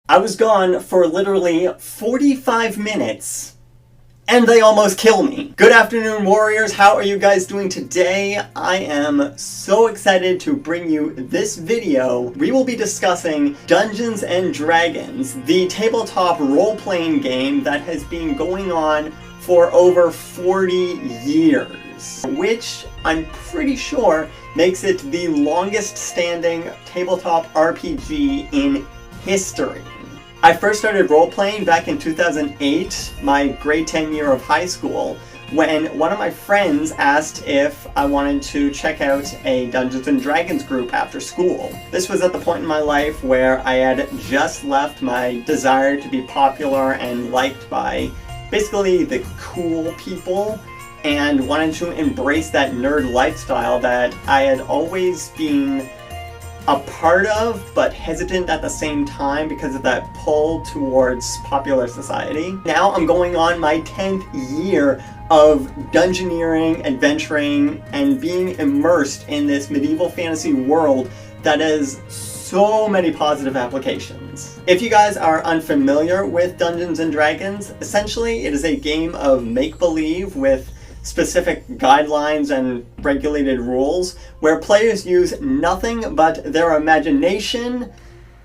I was gone for literally 45 minutes, and they almost kill me. Good afternoon, warriors. How are you guys doing today? I am so excited to bring you this video. We will be discussing Dungeons and Dragons, the tabletop role-playing game that has been going on for over 40 years, which I'm pretty sure makes it the longest standing tabletop RPG in history. I first started role-playing back in 2008, my grade 10 year of high school, when one of my friends asked if I wanted to check out a Dungeons and Dragons group after school. This was at the point in my life where I had just left my desire to be popular and liked by basically the cool people, and wanted to embrace that nerd lifestyle that I had always been a part of, but hesitant at the same time because of that pull towards popular society. Now I'm going on my 10th year of dungeoneering, adventuring, and being immersed in this medieval fantasy world that has so many positive applications. If you guys are unfamiliar with Dungeons and Dragons, essentially it is a game of make-believe with specific guidelines and regulated rules where players use nothing but their imagination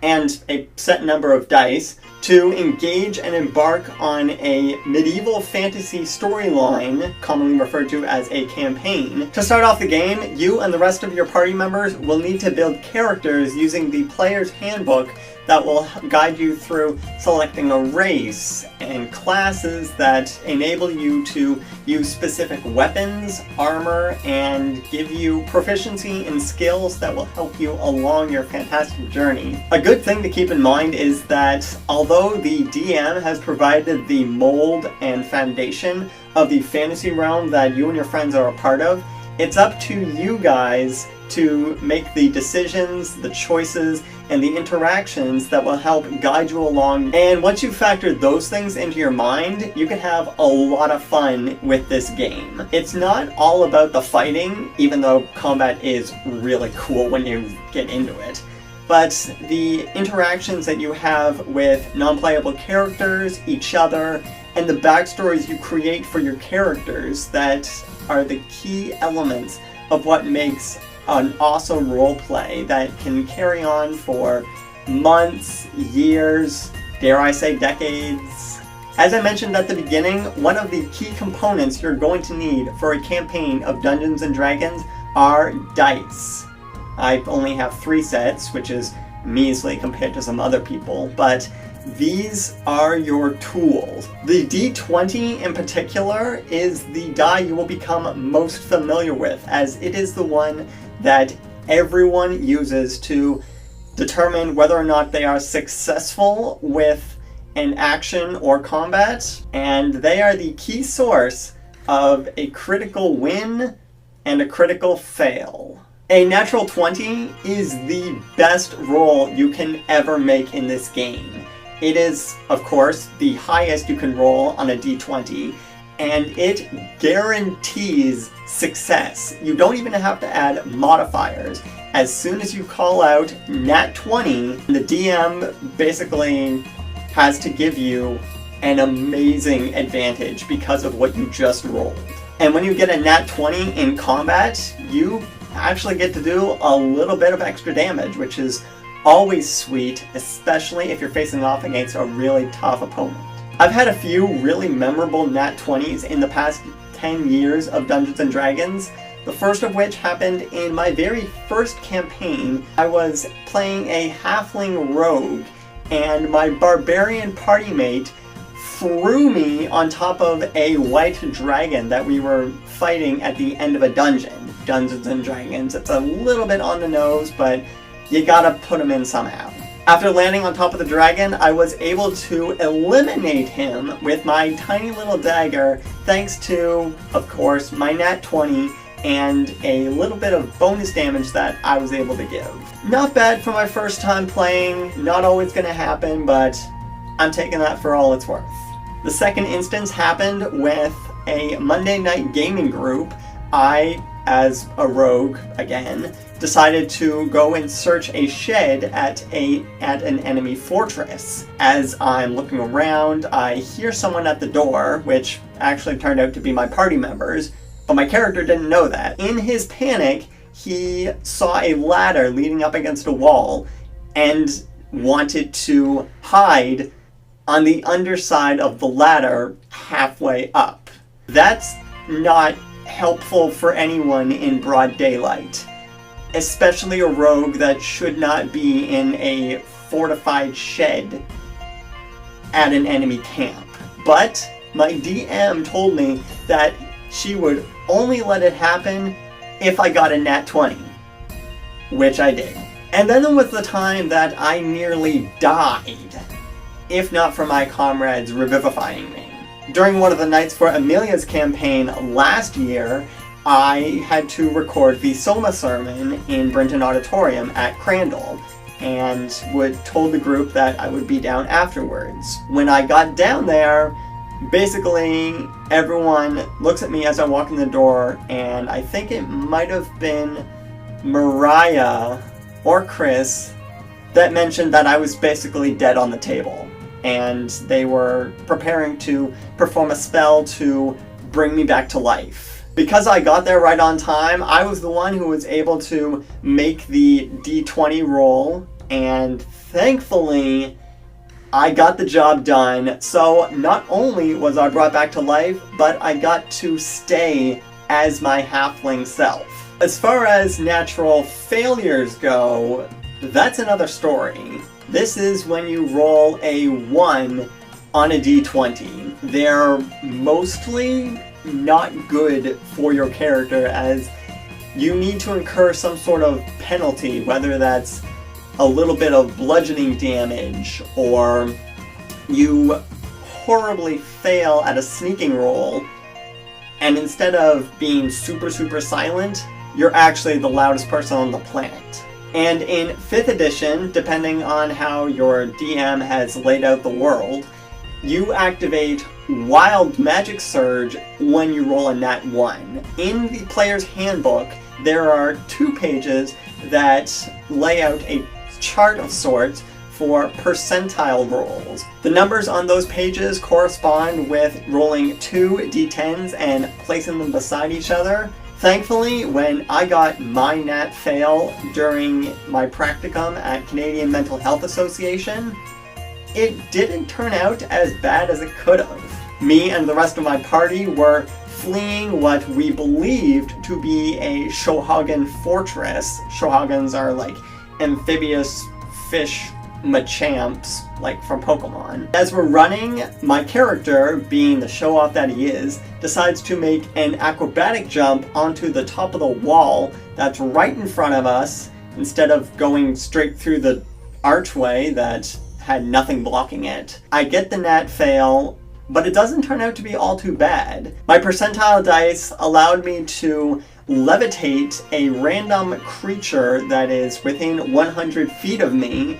and a set number of dice to engage and embark on a medieval fantasy storyline, commonly referred to as a campaign. To start off the game, you and the rest of your party members will need to build characters using the player's handbook that will guide you through selecting a race and classes that enable you to use specific weapons, armor, and give you proficiency in skills that will help you along your fantastic journey. A good thing to keep in mind is that although the DM has provided the mold and foundation of the fantasy realm that you and your friends are a part of, it's up to you guys to make the decisions, the choices, and the interactions that will help guide you along. And once you factor those things into your mind, you can have a lot of fun with this game. It's not all about the fighting, even though combat is really cool when you get into it. But the interactions that you have with non-playable characters, each other, and the backstories you create for your characters that are the key elements of what makes an awesome roleplay that can carry on for months, years, dare I say decades. As I mentioned at the beginning, one of the key components you're going to need for a campaign of Dungeons and Dragons are dice. I only have 3 sets, which is measly compared to some other people, but these are your tools. The D20 in particular is the die you will become most familiar with, as it is the one that everyone uses to determine whether or not they are successful with an action or combat, and they are the key source of a critical win and a critical fail. A natural 20 is the best roll you can ever make in this game. It is, of course, the highest you can roll on a d20, and it guarantees success. You don't even have to add modifiers. As soon as you call out nat 20, the DM basically has to give you an amazing advantage because of what you just rolled. And when you get a nat 20 in combat, you actually get to do a little bit of extra damage, which is always sweet, especially if you're facing off against a really tough opponent. I've had a few really memorable nat 20s in the past 10 years of Dungeons and Dragons, the first of which happened in my very first campaign. I was playing a halfling rogue, and my barbarian party mate threw me on top of a white dragon that we were fighting at the end of a dungeon. Dungeons and Dragons, it's a little bit on the nose, but you gotta put him in somehow. After landing on top of the dragon, I was able to eliminate him with my tiny little dagger, thanks to, of course, my nat 20 and a little bit of bonus damage that I was able to give. Not bad for my first time playing, not always gonna happen, but I'm taking that for all it's worth. The second instance happened with a Monday night gaming group. I, as a rogue, again, decided to go and search a shed at an enemy fortress. As I'm looking around, I hear someone at the door, which actually turned out to be my party members, but my character didn't know that. In his panic, he saw a ladder leading up against a wall and wanted to hide on the underside of the ladder halfway up. That's not helpful for anyone in broad daylight, especially a rogue that should not be in a fortified shed at an enemy camp. But my DM told me that she would only let it happen if I got a nat 20, which I did. And then there was the time that I nearly died, if not for my comrades revivifying me. During one of the nights for Amelia's campaign last year, I had to record the Soma sermon in Brinton Auditorium at Crandall, and told the group that I would be down afterwards. When I got down there, basically everyone looks at me as I walk in the door, and I think it might have been Mariah or Chris that mentioned that I was basically dead on the table, and they were preparing to perform a spell to bring me back to life. Because I got there right on time, I was the one who was able to make the D20 roll, and thankfully I got the job done. So not only was I brought back to life, but I got to stay as my halfling self. As far as natural failures go, that's another story. This is when you roll a 1 on a d20. They're mostly not good for your character, as you need to incur some sort of penalty, whether that's a little bit of bludgeoning damage, or you horribly fail at a sneaking roll, and instead of being super silent, you're actually the loudest person on the planet. And in 5th edition, depending on how your DM has laid out the world, you activate Wild Magic Surge when you roll a nat 1. In the player's handbook, there are 2 pages that lay out a chart of sorts for percentile rolls. The numbers on those pages correspond with rolling 2 d10s and placing them beside each other. Thankfully, when I got my nat fail during my practicum at Canadian Mental Health Association, it didn't turn out as bad as it could have. Me and the rest of my party were fleeing what we believed to be a Shohagan fortress. Shohagans are like amphibious fish Machamps, like from Pokemon. As we're running, my character, being the show-off that he is, decides to make an acrobatic jump onto the top of the wall that's right in front of us, instead of going straight through the archway that had nothing blocking it. I get the nat fail, but it doesn't turn out to be all too bad. My percentile dice allowed me to levitate a random creature that is within 100 feet of me,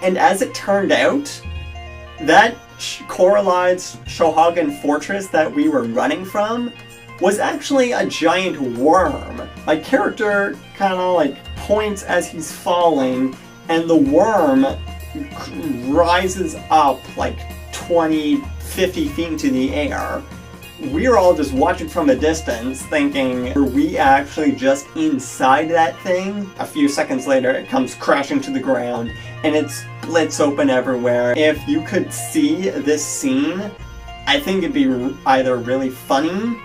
and as it turned out, that Coralide's Shohagan fortress that we were running from was actually a giant worm. My character kind of like points as he's falling, and the worm rises up like 20, 50 feet into the air. We're all just watching from a distance thinking, are we actually just inside that thing? A few seconds later, it comes crashing to the ground and it splits open everywhere. If you could see this scene, I think it'd be either really funny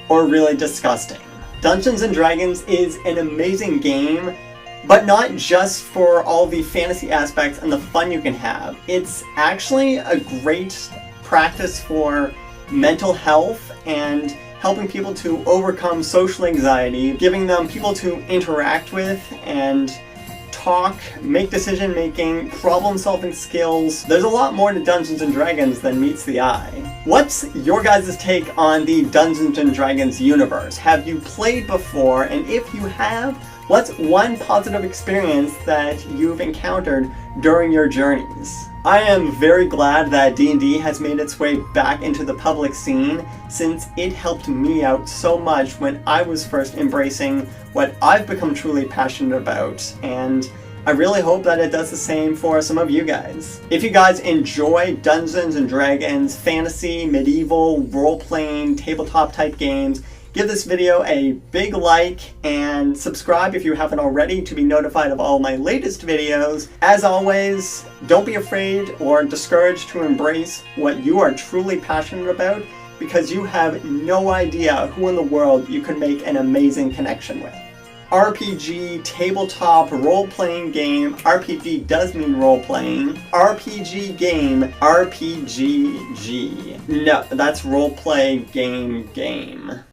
or really disgusting. Dungeons & Dragons is an amazing game, but not just for all the fantasy aspects and the fun you can have. It's actually a great practice for mental health and helping people to overcome social anxiety, giving them people to interact with and talk, make decision-making, problem-solving skills. There's a lot more to Dungeons & Dragons than meets the eye. What's your guys' take on the Dungeons & Dragons universe? Have you played before? And if you have, what's one positive experience that you've encountered during your journeys? I am very glad that D&D has made its way back into the public scene, since it helped me out so much when I was first embracing what I've become truly passionate about, and I really hope that it does the same for some of you guys. If you guys enjoy Dungeons & Dragons, fantasy, medieval, role-playing, tabletop type games, give this video a big like and subscribe if you haven't already to be notified of all my latest videos. As always, don't be afraid or discouraged to embrace what you are truly passionate about, because you have no idea who in the world you can make an amazing connection with. RPG, tabletop, role-playing game. RPG does mean role-playing. RPG game, RPGG. No, that's role-play game.